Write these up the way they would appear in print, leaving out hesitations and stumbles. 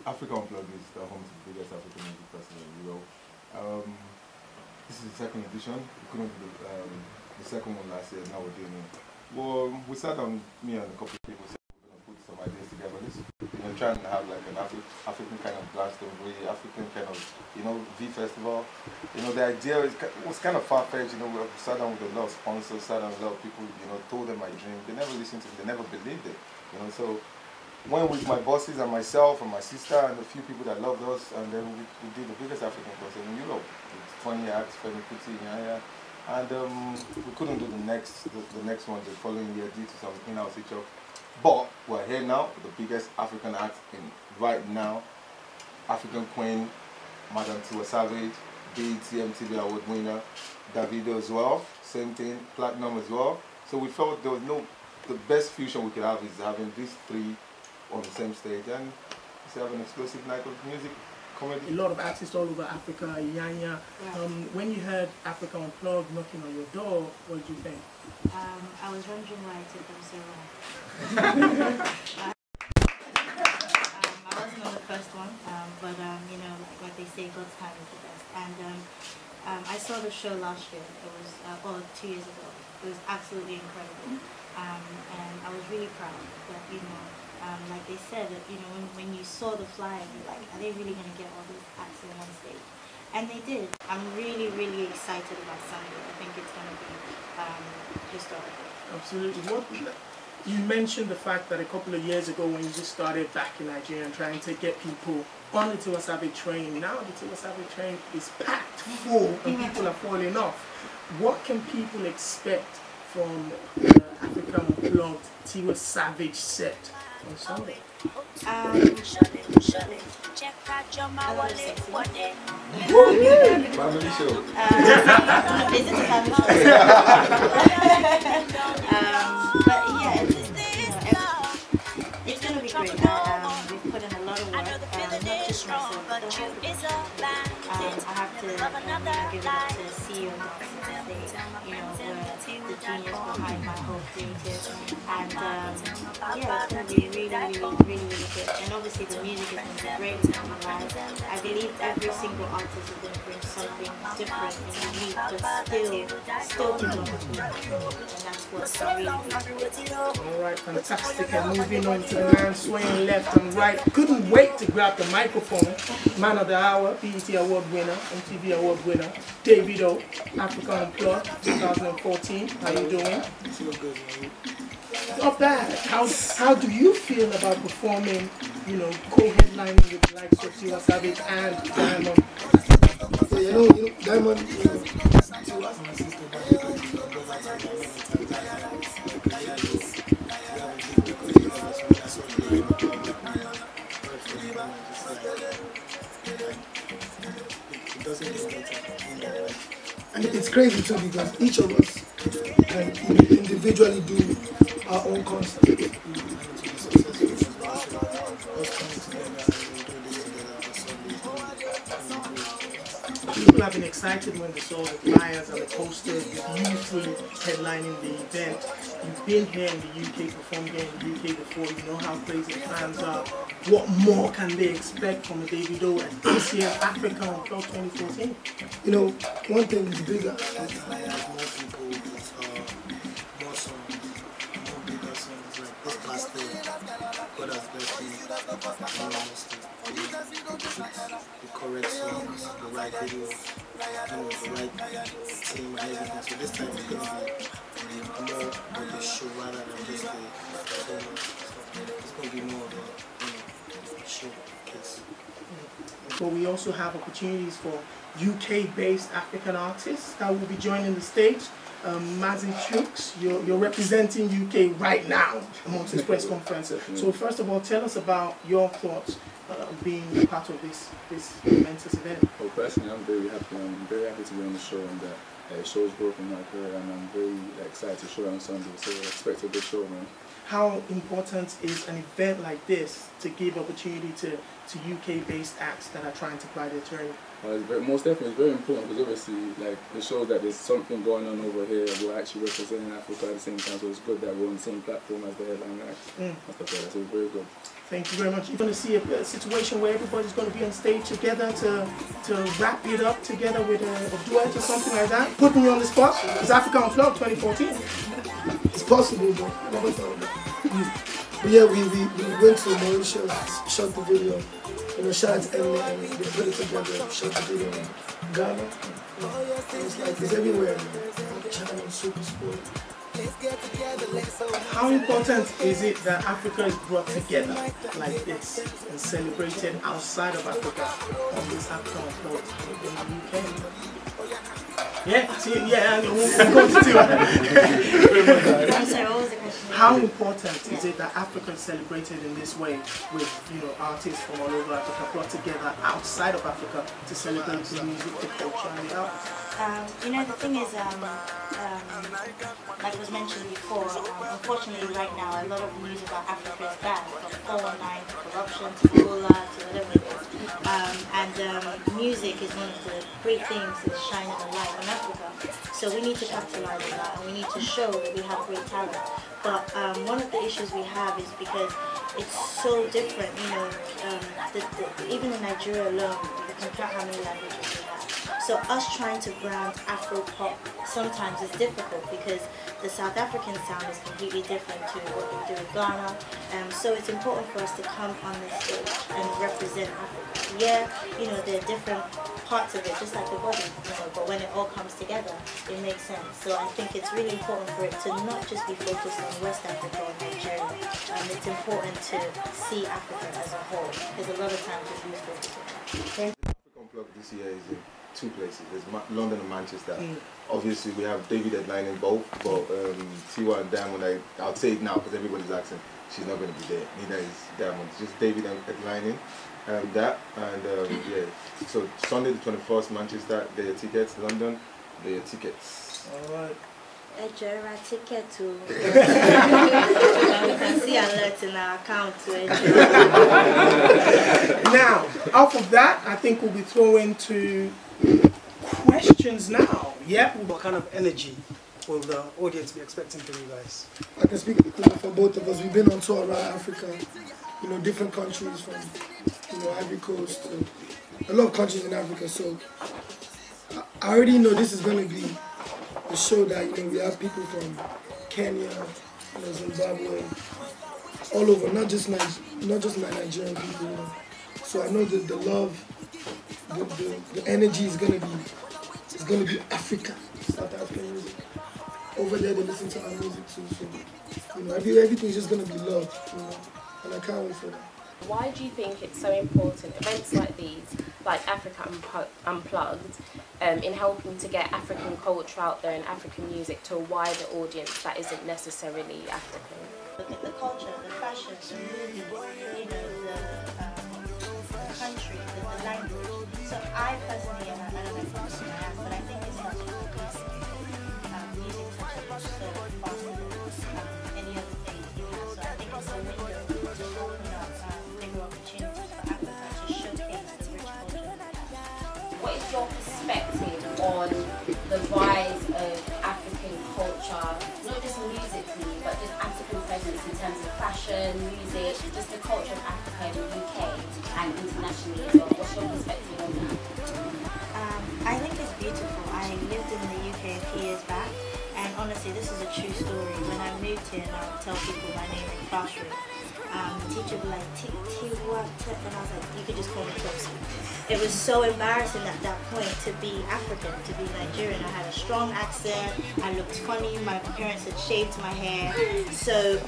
Africa Unplugged is the home to the biggest African music festival in Europe. This is the second edition. We couldn't do the second one last year, now we're doing it. Well, we sat down, me and a couple of people, said we're going to put some ideas together. This, trying to have like an African kind of Glastonbury, African kind of, V festival. The idea was kind of far-fetched. We sat down with a lot of sponsors, sat down with a lot of people, told them my dream. They never listened to me, they never believed it. So went with my bosses and myself and my sister and a few people that loved us, and then we did the biggest African concert in Europe. With 20 acts, Femi Kuti, Nyaya. And we couldn't do the next one the following year due to some in-house issue. But we're here now with the biggest African act right now. African Queen, Madam Tiwa Savage, BET MTV Award winner, Davido as well, same thing, Platinum as well. So we felt there was the best fusion we could have is having these three on the same stage and just have an explosive night of music. Comedy. A lot of artists all over Africa, Yanya. When you heard Africa Unplugged knocking on your door, what did you think? I was wondering why it took them so long. I wasn't on the first one, but like they say, God's time is the best. And I saw the show last year. It was 2 years ago. It was absolutely incredible, and I was really proud that like they said, when you saw the flyer, you're like, are they really going to get all these acts on one stage? And they did. I'm really, really excited about Sunday. I think it's going to be historical. Absolutely. You mentioned the fact that a couple of years ago when you just started back in Nigeria and trying to get people on the Tiwa Savage train, now the Tiwa Savage train is packed full and people are falling off. What can people expect from the Africa Unplugged Tiwa Savage set on Sunday? Family show. Is it a family show? But yeah, it's going to be great. We've put in a lot of work, not just myself, but the whole I have to give it up to the CEO the genius behind my whole creative, and yeah, it's going to be really good. And obviously the music is going to be great. I believe every single artist is going to bring something different and unique, but still to do, and that's what I really do. Alright, fantastic. And moving on to the man swaying left and right. Couldn't wait to grab the microphone. Man of the Hour, BET Award winner, MTV Award winner, Davido, Africa Unplugged 2014. How you doing? Not bad. How do you feel about performing, co-headlining with the likes of Tiwa Savage and Diamond? Diamond, Tiwa's my sister, and it's crazy too because each of us can individually do our own concert. People have been excited when they saw the flyers and the posters with you three headlining the event. You've been here in the UK, performed here in the UK before, you know how crazy the fans are. What more can they expect from the Davido and this year's Africa Unplugged 2014? One thing is bigger. More people, more songs, more bigger songs. Like this past day, God has blessed me the correct songs, the right videos, the right team and everything. So this time it's going to be more of a show rather than just a it's going to be more of a showcase. But we also have opportunities for UK-based African artists that will be joining the stage. Mazin Chooks, you're representing UK right now amongst this press conference. So first of all, tell us about your thoughts being part of this momentous event. Well, personally, I'm very happy. I'm very happy to be on the show, and the show is growth in my career, and I'm very excited to show on Sunday. So I expect a good show, man. How important is an event like this to give opportunity to UK-based acts that are trying to ply their trade? Most definitely, it's very important because obviously, like, it shows that there's something going on over here. We're actually representing Africa at the same time, so it's good that we're on the same platform as the headline acts and stuff like that. So it's very good. Thank you very much. You're going to see a situation where everybody's going to be on stage together to wrap it up together with a duet or something like that. Putting you on the spot. It's Africa Unplugged 2014. It's possible, but I never thought of that. But yeah, we went to Mauritius, shot the video. You know, shout out to Emily, they put it together, shot the video in Ghana. It's like, it's everywhere. China, super sport. How important is it that Africa is brought together like this and celebrated outside of Africa on this Africa Unplugged in the UK? Yeah, see, yeah, we'll go to Tiwa. I'm sorry, what was the question? How important is it that Africa is celebrated in this way with, you know, artists from all over Africa brought together outside of Africa to celebrate the music, the culture, and the arts? You know, the thing is, like was mentioned before, unfortunately right now a lot of news about Africa is bad, from 419 to corruption to Ebola to whatever it is. Music is one of the great things that's shining a light on Africa. So we need to capitalize on that and we need to show that we have great talent. But one of the issues we have is because it's so different, you know, even in Nigeria alone, you can count how many languages we have. So us trying to brand Afro-pop sometimes is difficult because the South African sound is completely different to what we do in Ghana. So it's important for us to come on this stage and represent Africa. Yeah, you know, there are different parts of it, just like the body, you know, but when it all comes together, it makes sense. So I think it's really important for it to not just be focused on West Africa or Nigeria. It's important to see Africa as a whole, because a lot of times we lose focus on that. Africa Unplugged this year is in two places. There's London and Manchester. Obviously, we have David headlining both, but Tiwa and Diamond, I'll say it now because everybody's asking, she's not going to be there. Neither is Diamond. It's just David headlining. Yeah. So Sunday the 21st, Manchester, there are tickets. London, there are tickets. Alright. A ticket to we can see alert in our account to Now, off of that, I think we'll be throwing to questions now. Yeah. What kind of energy will the audience be expecting from you guys? I can speak for both of us. We've been on tour around Africa, you know, different countries from, you know, Ivory Coast to a lot of countries in Africa. So I already know this is going to be a show that, you know, we have people from Kenya, you know, Zimbabwe, all over, not just Nigerian people, you know. So I know that the love, the energy is going to be Africa, South African music. Over there they listen to our music too, so, you know, everything's just going to be love, you know, and I can't wait for that. Why do you think it's so important, events like these, like Africa Unplugged, in helping to get African culture out there and African music to a wider audience that isn't necessarily African? Look at the culture, the fashion, the movie, you know, the country, the language. So I personally, and I don't know if you see my ass, but I think it's not just music touches so faster than any other thing you have. So I think it's a window to open up bigger opportunities for Africa to showcase the rich culture that we have. What is your perspective on the rise of African culture, not just musically, but just African presence in terms of fashion, music, just the culture of Africa in the UK and internationally as well? What's your perspective on that? I think it's beautiful. I lived in the UK a few years back, and honestly, this is a true story. When I moved here and I would tell people my name in the classroom, the teacher would be like, Tiwa, and I was like, you could just call me Topsy. It was so embarrassing at that point to be African, to be Nigerian. I had a strong accent, I looked funny, my parents had shaved my hair, so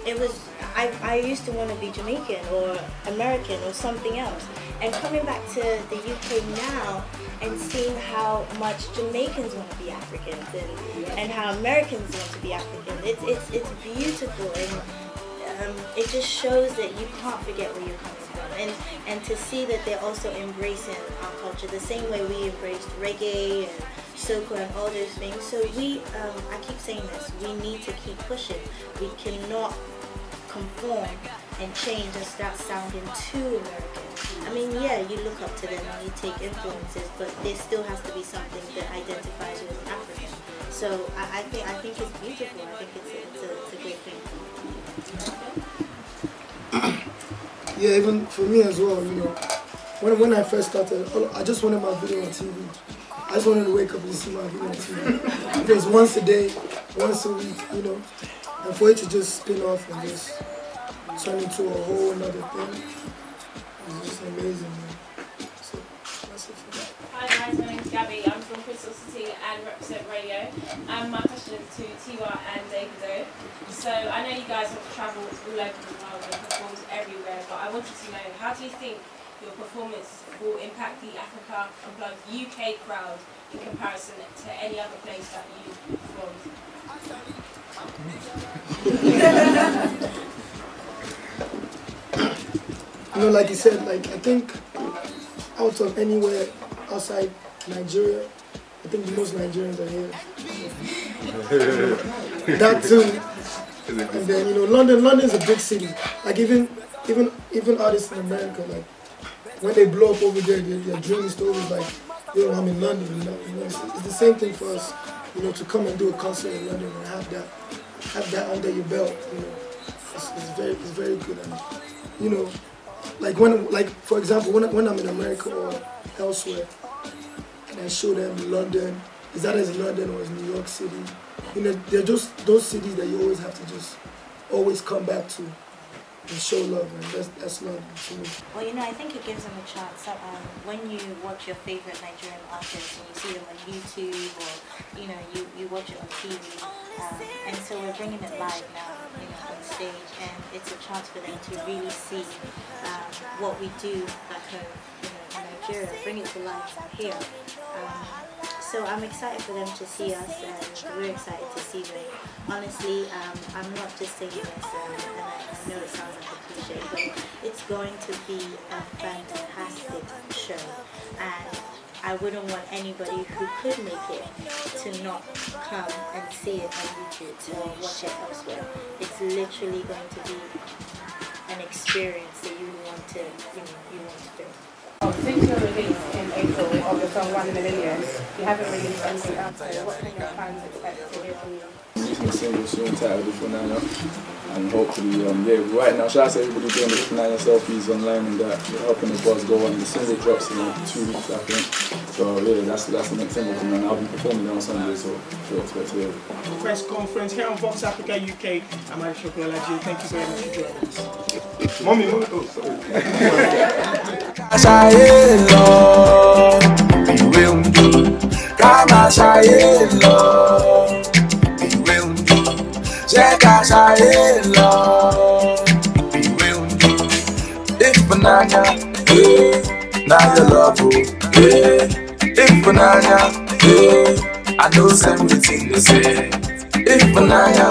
it was, I used to want to be Jamaican or American or something else. And coming back to the UK now and seeing how much Jamaicans want to be Africans and how Americans want to be African, it's beautiful, and it just shows that you can't forget where you're coming from. And to see that they're also embracing our culture the same way we embraced reggae and soca and all those things. So we, I keep saying this, we need to keep pushing. We cannot conform and change and start sounding too American. I mean, yeah, you look up to them and you take influences, but there still has to be something that identifies you as African. So I think it's beautiful. I think it's a great thing. Yeah, even for me as well, you know, when I first started, I just wanted my video on TV. I just wanted to wake up and see my video on TV. It was once a day, once a week, you know, and for it to just spin off and just turn into a whole another thing, it's just amazing, man. So that's it for that. Hi guys, my name's Gabby. I'm from Krystal City and represent radio. My question is to Tiwa and Davido. So I know you guys have travelled all over the world and performed everywhere, but I wanted to know, how do you think your performance will impact the Africa Unplugged UK crowd in comparison to any other place that you performed? You know, like you said, like I think out of anywhere outside Nigeria, I think most Nigerians are here. That too. And then, you know, London's a big city. Like even artists in America, like when they blow up over there, their dream stories like, yo, I'm in London. You know, it's the same thing for us. You know, to come and do a concert in London and have that under your belt. You know, it's very good. And you know, like for example, when I'm in America or elsewhere, and I show them London, is that as London or as New York City? You know, they're just those cities that you always have to just always come back to and show love, and that's London to me. Well, you know, I think it gives them a chance. When you watch your favorite Nigerian artists and you see them on YouTube, or you know, you watch it on TV, and so we're bringing it live now, you know, on stage, and it's a chance for them to really see what we do back home, you know, in Nigeria, bring it to life here. So I'm excited for them to see us, and we're excited to see them. Honestly, I'm not just saying this, and I know it sounds like a cliche, but it's going to be a fantastic show, and I wouldn't want anybody who could make it to not come and see it on YouTube or watch it elsewhere. It's literally going to be an experience that you want to, you want to do. Since your release in April of the song 1 in a Million, you haven't released anything else, so what can your fans expect to hear from you? Releasing a single soon titled Ifunanya, and hopefully, yeah, right now, shout out to everybody doing the Ifunanya selfies online and that, they're helping the buzz go on. The single drops in 2 weeks, I think. So yeah, that's the next single coming, and I'll be performing on Sunday, so sure expect to hear it. Press conference here on Vox Africa UK. I'm Aisha Kwalaji. Thank you very much for joining us. Mommy, oh, sorry. Now your love, if banana, I know everything they say. If banana,